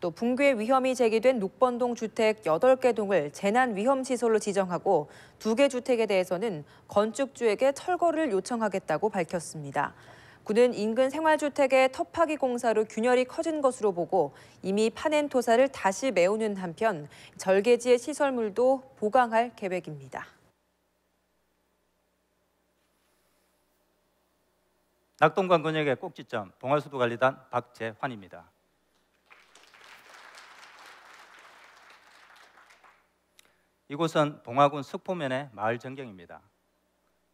또 붕괴 위험이 제기된 녹번동 주택 8개 동을 재난 위험 시설로 지정하고 2개 주택에 대해서는 건축주에게 철거를 요청하겠다고 밝혔습니다. 군은 인근 생활주택의 터파기 공사로 균열이 커진 것으로 보고 이미 파낸 토사를 다시 메우는 한편 절개지의 시설물도 보강할 계획입니다. 낙동강 근역의 꼭지점 봉화수도관리단 박재환입니다. 이곳은 봉화군 석포면의 마을 전경입니다.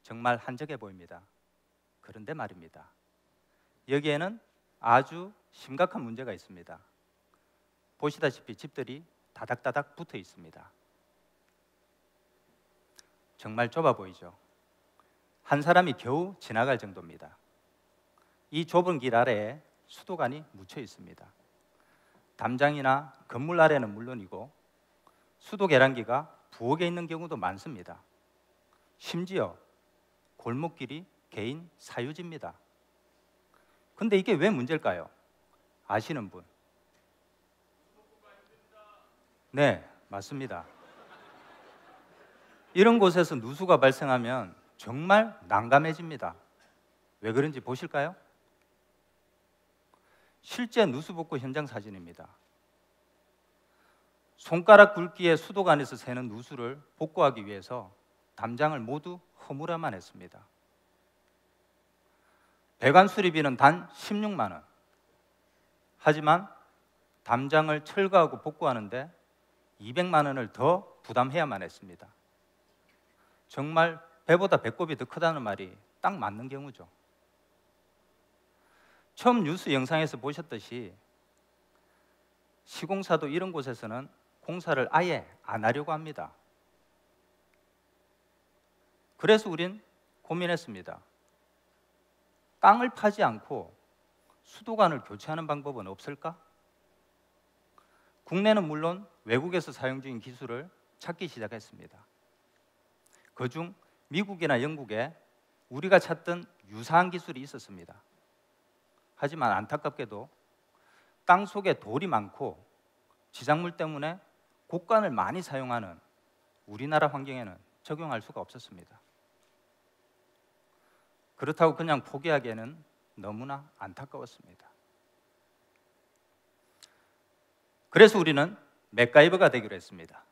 정말 한적해 보입니다. 그런데 말입니다. 여기에는 아주 심각한 문제가 있습니다. 보시다시피 집들이 다닥다닥 붙어 있습니다. 정말 좁아 보이죠? 한 사람이 겨우 지나갈 정도입니다. 이 좁은 길 아래에 수도관이 묻혀 있습니다. 담장이나 건물 아래는 물론이고 수도 계량기가 부엌에 있는 경우도 많습니다. 심지어 골목길이 개인 사유지입니다. 근데 이게 왜 문제일까요? 아시는 분? 네, 맞습니다. 이런 곳에서 누수가 발생하면 정말 난감해집니다. 왜 그런지 보실까요? 실제 누수복구 현장 사진입니다. 손가락 굵기의 수도관에서 새는 누수를 복구하기 위해서 담장을 모두 허물어야만 했습니다. 배관 수리비는 단 16만 원. 하지만 담장을 철거하고 복구하는데 200만 원을 더 부담해야만 했습니다. 정말 배보다 배꼽이 더 크다는 말이 딱 맞는 경우죠. 처음 뉴스 영상에서 보셨듯이 시공사도 이런 곳에서는 공사를 아예 안 하려고 합니다. 그래서 우린 고민했습니다. 땅을 파지 않고 수도관을 교체하는 방법은 없을까? 국내는 물론 외국에서 사용 중인 기술을 찾기 시작했습니다. 그중 미국이나 영국에 우리가 찾던 유사한 기술이 있었습니다. 하지만 안타깝게도 땅 속에 돌이 많고 지작물 때문에 곡간을 많이 사용하는 우리나라 환경에는 적용할 수가 없었습니다. 그렇다고 그냥 포기하기에는 너무나 안타까웠습니다. 그래서 우리는 맥가이버가 되기로 했습니다.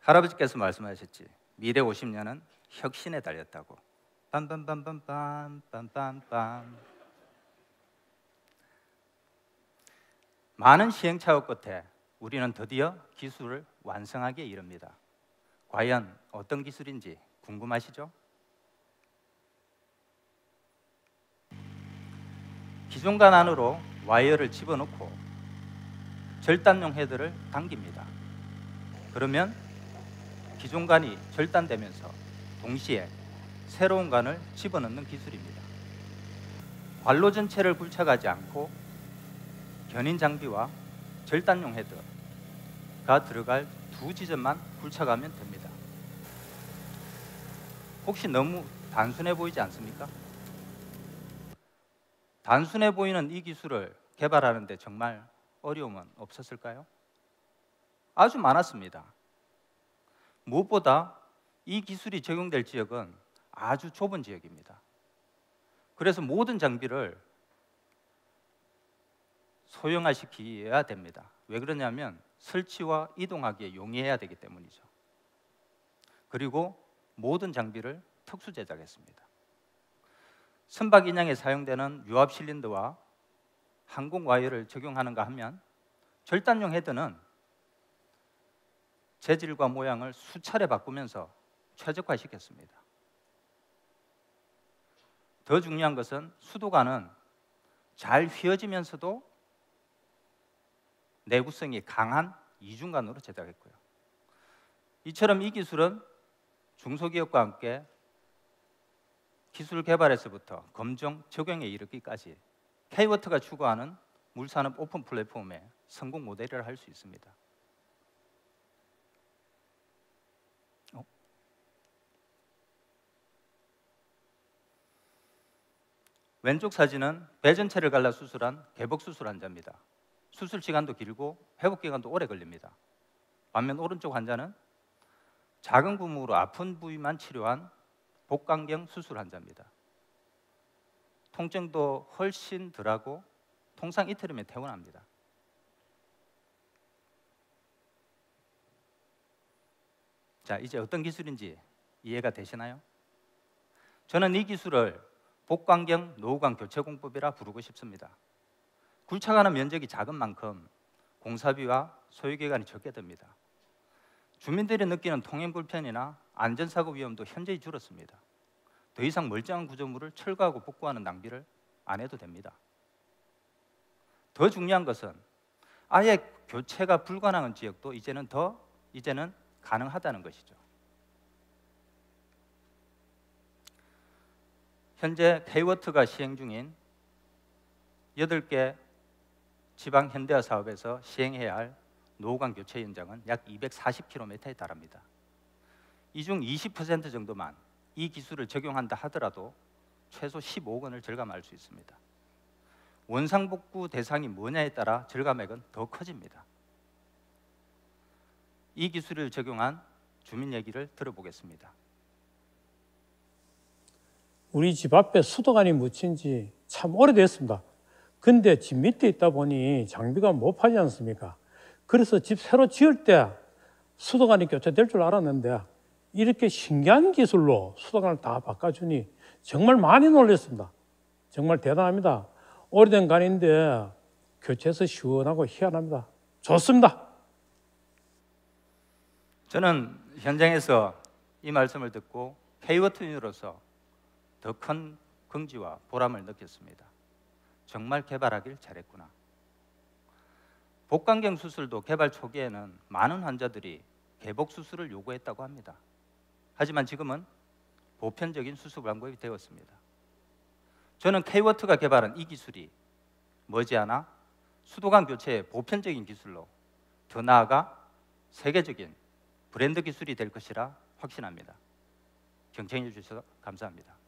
할아버지께서 말씀하셨지, 미래 50년은 혁신에 달렸다고. 빰빰빰빰빰빰빰빰. 많은 시행착오 끝에 우리는 드디어 기술을 완성하기에 이릅니다. 과연 어떤 기술인지 궁금하시죠? 기존관 안으로 와이어를 집어넣고 절단용 헤드를 당깁니다. 그러면 기존관이 절단되면서 동시에 새로운 관을 집어넣는 기술입니다. 관로 전체를 굴착하지 않고 견인 장비와 절단용 헤드가 들어갈 두 지점만 굴착하면 됩니다. 혹시 너무 단순해 보이지 않습니까? 단순해 보이는 이 기술을 개발하는데 정말 어려움은 없었을까요? 아주 많았습니다. 무엇보다 이 기술이 적용될 지역은 아주 좁은 지역입니다. 그래서 모든 장비를 소형화시켜야 됩니다. 왜 그러냐면 설치와 이동하기에 용이해야 되기 때문이죠. 그리고 모든 장비를 특수 제작했습니다. 선박 인양에 사용되는 유압 실린더와 항공 와이어를 적용하는가 하면 절단용 헤드는 재질과 모양을 수차례 바꾸면서 최적화시켰습니다. 더 중요한 것은 수도관은 잘 휘어지면서도 내구성이 강한 이중관으로 제작했고요. 이처럼 이 기술은 중소기업과 함께 기술 개발에서부터 검증, 적용에 이르기까지 K-워터가 추구하는 물산업 오픈 플랫폼의 성공 모델이라 할 수 있습니다. 왼쪽 사진은 배 전체를 갈라 수술한 개복 수술 환자입니다. 수술 시간도 길고 회복 기간도 오래 걸립니다. 반면 오른쪽 환자는 작은 구멍으로 아픈 부위만 치료한 복강경 수술 환자입니다. 통증도 훨씬 덜하고 통상 이틀이면 퇴원합니다. 자, 이제 어떤 기술인지 이해가 되시나요? 저는 이 기술을 복강경 노후관 교체공법이라 부르고 싶습니다. 굴착하는 면적이 작은 만큼 공사비와 소요기간이 적게 듭니다. 주민들이 느끼는 통행 불편이나 안전사고 위험도 현저히 줄었습니다. 더 이상 멀쩡한 구조물을 철거하고 복구하는 낭비를 안 해도 됩니다. 더 중요한 것은 아예 교체가 불가능한 지역도 이제는 가능하다는 것이죠. 현재 K워트가 시행 중인 8개 지방 현대화 사업에서 시행해야 할 노후관 교체 현장은 약 240km에 달합니다. 이 중 20% 정도만 이 기술을 적용한다 하더라도 최소 15억 원을 절감할 수 있습니다. 원상복구 대상이 뭐냐에 따라 절감액은 더 커집니다. 이 기술을 적용한 주민 얘기를 들어보겠습니다. 우리 집 앞에 수도관이 묻힌 지 참 오래됐습니다. 근데 집 밑에 있다 보니 장비가 못 파지 않습니까? 그래서 집 새로 지을 때 수도관이 교체될 줄 알았는데 이렇게 신기한 기술로 수도관을 다 바꿔주니 정말 많이 놀랐습니다. 정말 대단합니다. 오래된 관인데 교체해서 시원하고 희한합니다. 좋습니다. 저는 현장에서 이 말씀을 듣고 K워트인으로서 더 큰 긍지와 보람을 느꼈습니다. 정말 개발하길 잘했구나. 복강경 수술도 개발 초기에는 많은 환자들이 개복 수술을 요구했다고 합니다. 하지만 지금은 보편적인 수술 방법이 되었습니다. 저는 K워트가 개발한 이 기술이 머지않아 수도관 교체의 보편적인 기술로 더 나아가 세계적인 브랜드 기술이 될 것이라 확신합니다. 경청해 주셔서 감사합니다.